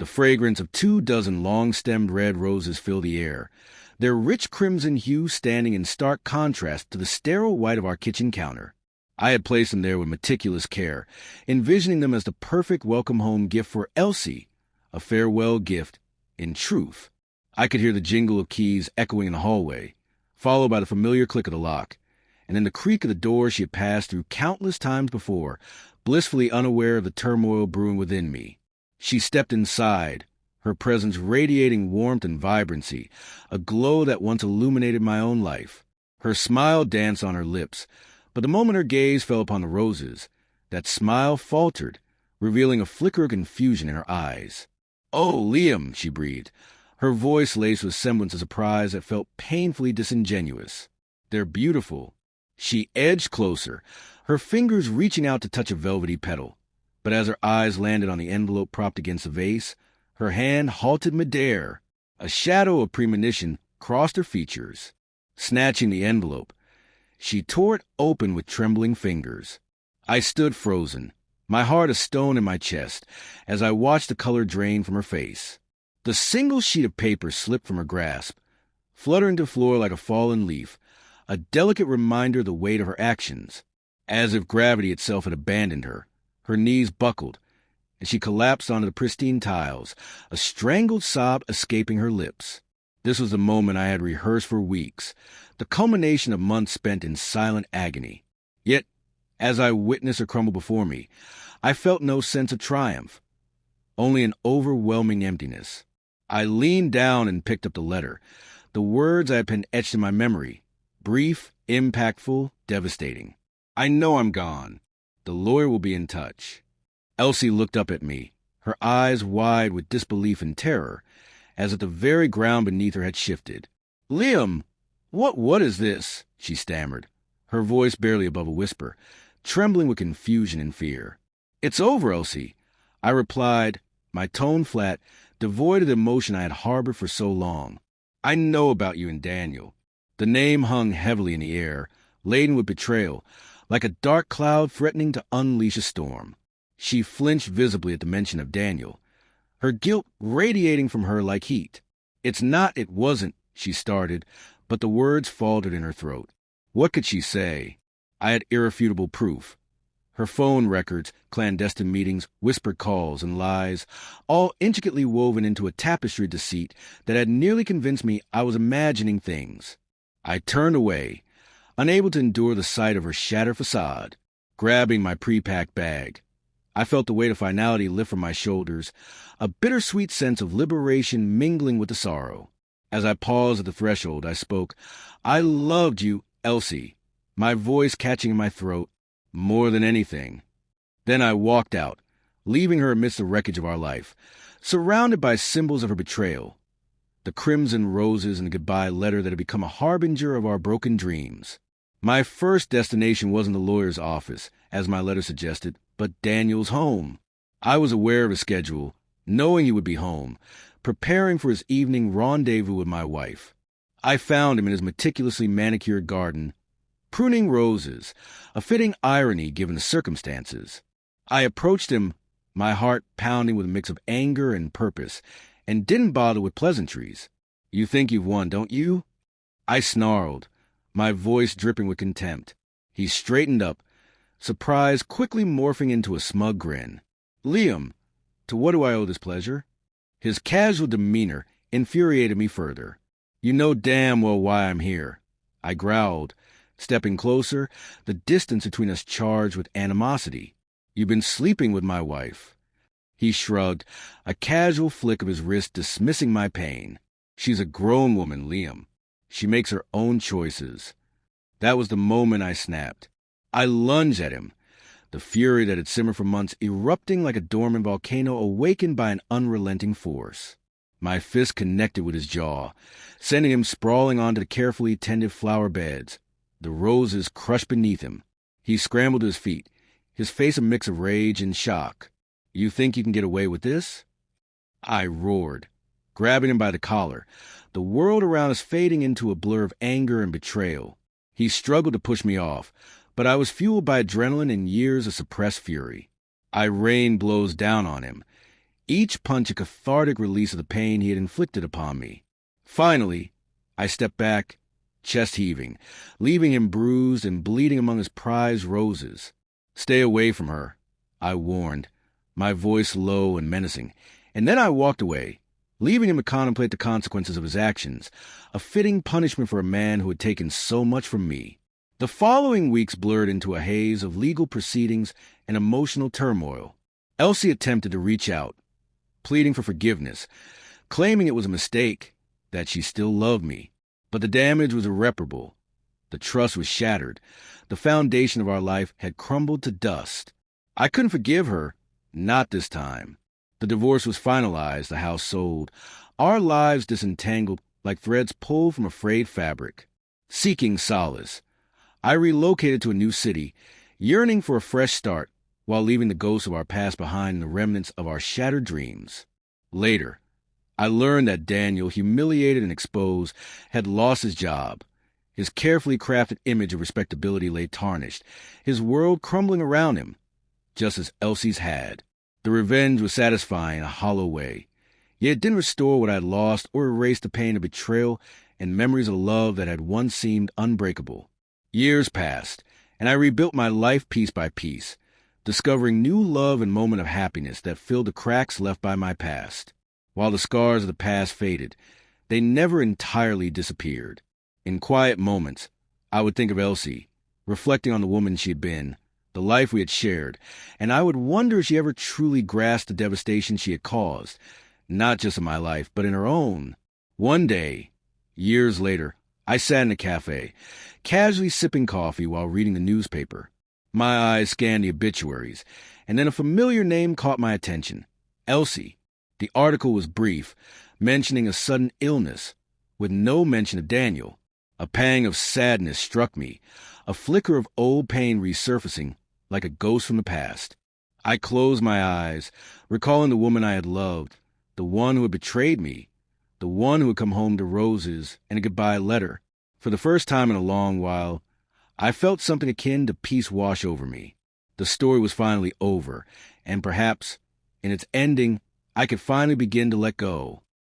The fragrance of 24 long-stemmed red roses filled the air, their rich crimson hue standing in stark contrast to the sterile white of our kitchen counter. I had placed them there with meticulous care, envisioning them as the perfect welcome-home gift for Elsie, a farewell gift, in truth. I could hear the jingle of keys echoing in the hallway, followed by the familiar click of the lock, and then the creak of the door she had passed through countless times before, blissfully unaware of the turmoil brewing within me. She stepped inside, her presence radiating warmth and vibrancy, a glow that once illuminated my own life. Her smile danced on her lips, but the moment her gaze fell upon the roses, that smile faltered, revealing a flicker of confusion in her eyes. "Oh, Liam," she breathed, her voice laced with semblance of surprise that felt painfully disingenuous. "They're beautiful." She edged closer, her fingers reaching out to touch a velvety petal. But as her eyes landed on the envelope propped against the vase, her hand halted midair. A shadow of premonition crossed her features. Snatching the envelope, she tore it open with trembling fingers. I stood frozen, my heart a stone in my chest, as I watched the color drain from her face. The single sheet of paper slipped from her grasp, fluttering to the floor like a fallen leaf, a delicate reminder of the weight of her actions. As if gravity itself had abandoned her, her knees buckled, and she collapsed onto the pristine tiles, a strangled sob escaping her lips. This was the moment I had rehearsed for weeks, the culmination of months spent in silent agony. Yet, as I witnessed her crumble before me, I felt no sense of triumph, only an overwhelming emptiness. I leaned down and picked up the letter, the words I had been etched in my memory, brief, impactful, devastating. "I know I'm gone. The lawyer will be in touch." Elsie looked up at me, her eyes wide with disbelief and terror, as if the very ground beneath her had shifted. "Liam, what is this?" she stammered, her voice barely above a whisper, trembling with confusion and fear. "It's over, Elsie," I replied, my tone flat, devoid of the emotion I had harbored for so long. "I know about you and Daniel." The name hung heavily in the air, laden with betrayal, like a dark cloud threatening to unleash a storm. She flinched visibly at the mention of Daniel, her guilt radiating from her like heat. It wasn't," she started, but the words faltered in her throat. What could she say? I had irrefutable proof. Her phone records, clandestine meetings, whispered calls, and lies, all intricately woven into a tapestry of deceit that had nearly convinced me I was imagining things. I turned away, unable to endure the sight of her shattered facade. Grabbing my pre-packed bag, I felt the weight of finality lift from my shoulders, a bittersweet sense of liberation mingling with the sorrow. As I paused at the threshold, I spoke, "I loved you, Elsie," my voice catching in my throat, "more than anything." Then I walked out, leaving her amidst the wreckage of our life, surrounded by symbols of her betrayal, the crimson roses and the goodbye letter that had become a harbinger of our broken dreams. My first destination wasn't the lawyer's office, as my letter suggested, but Daniel's home. I was aware of his schedule, knowing he would be home, preparing for his evening rendezvous with my wife. I found him in his meticulously manicured garden, pruning roses, a fitting irony given the circumstances. I approached him, my heart pounding with a mix of anger and purpose, and didn't bother with pleasantries. "You think you've won, don't you?" I snarled, my voice dripping with contempt. He straightened up, surprise quickly morphing into a smug grin. "Liam, to what do I owe this pleasure?" His casual demeanor infuriated me further. "You know damn well why I'm here," I growled, stepping closer, the distance between us charged with animosity. "You've been sleeping with my wife." He shrugged, a casual flick of his wrist dismissing my pain. "She's a grown woman, Liam. She makes her own choices." That was the moment I snapped. I lunged at him, the fury that had simmered for months erupting like a dormant volcano awakened by an unrelenting force. My fist connected with his jaw, sending him sprawling onto the carefully tended flower beds, the roses crushed beneath him. He scrambled to his feet, his face a mix of rage and shock. "You think you can get away with this?" I roared, grabbing him by the collar, the world around us fading into a blur of anger and betrayal. He struggled to push me off, but I was fueled by adrenaline and years of suppressed fury. I rained blows down on him, each punch a cathartic release of the pain he had inflicted upon me. Finally, I stepped back, chest heaving, leaving him bruised and bleeding among his prized roses. "Stay away from her," I warned, my voice low and menacing, and then I walked away, leaving him to contemplate the consequences of his actions, a fitting punishment for a man who had taken so much from me. The following weeks blurred into a haze of legal proceedings and emotional turmoil. Elsie attempted to reach out, pleading for forgiveness, claiming it was a mistake, that she still loved me. But the damage was irreparable. The trust was shattered. The foundation of our life had crumbled to dust. I couldn't forgive her, not this time. The divorce was finalized, the house sold, our lives disentangled like threads pulled from a frayed fabric. Seeking solace, I relocated to a new city, yearning for a fresh start, while leaving the ghosts of our past behind and the remnants of our shattered dreams. Later, I learned that Daniel, humiliated and exposed, had lost his job. His carefully crafted image of respectability lay tarnished, his world crumbling around him, just as Elsie's had. The revenge was satisfying in a hollow way, yet it didn't restore what I had lost or erase the pain of betrayal and memories of love that had once seemed unbreakable. Years passed, and I rebuilt my life piece by piece, discovering new love and moment of happiness that filled the cracks left by my past. While the scars of the past faded, they never entirely disappeared. In quiet moments, I would think of Elsie, reflecting on the woman she had been, the life we had shared, and I would wonder if she ever truly grasped the devastation she had caused, not just in my life, but in her own. One day, years later, I sat in a cafe, casually sipping coffee while reading the newspaper. My eyes scanned the obituaries, and then a familiar name caught my attention. Elsie. The article was brief, mentioning a sudden illness, with no mention of Daniel. A pang of sadness struck me, a flicker of old pain resurfacing like a ghost from the past. I closed my eyes, recalling the woman I had loved, the one who had betrayed me, the one who had come home to roses and a goodbye letter. For the first time in a long while, I felt something akin to peace wash over me. The story was finally over, and perhaps, in its ending, I could finally begin to let go.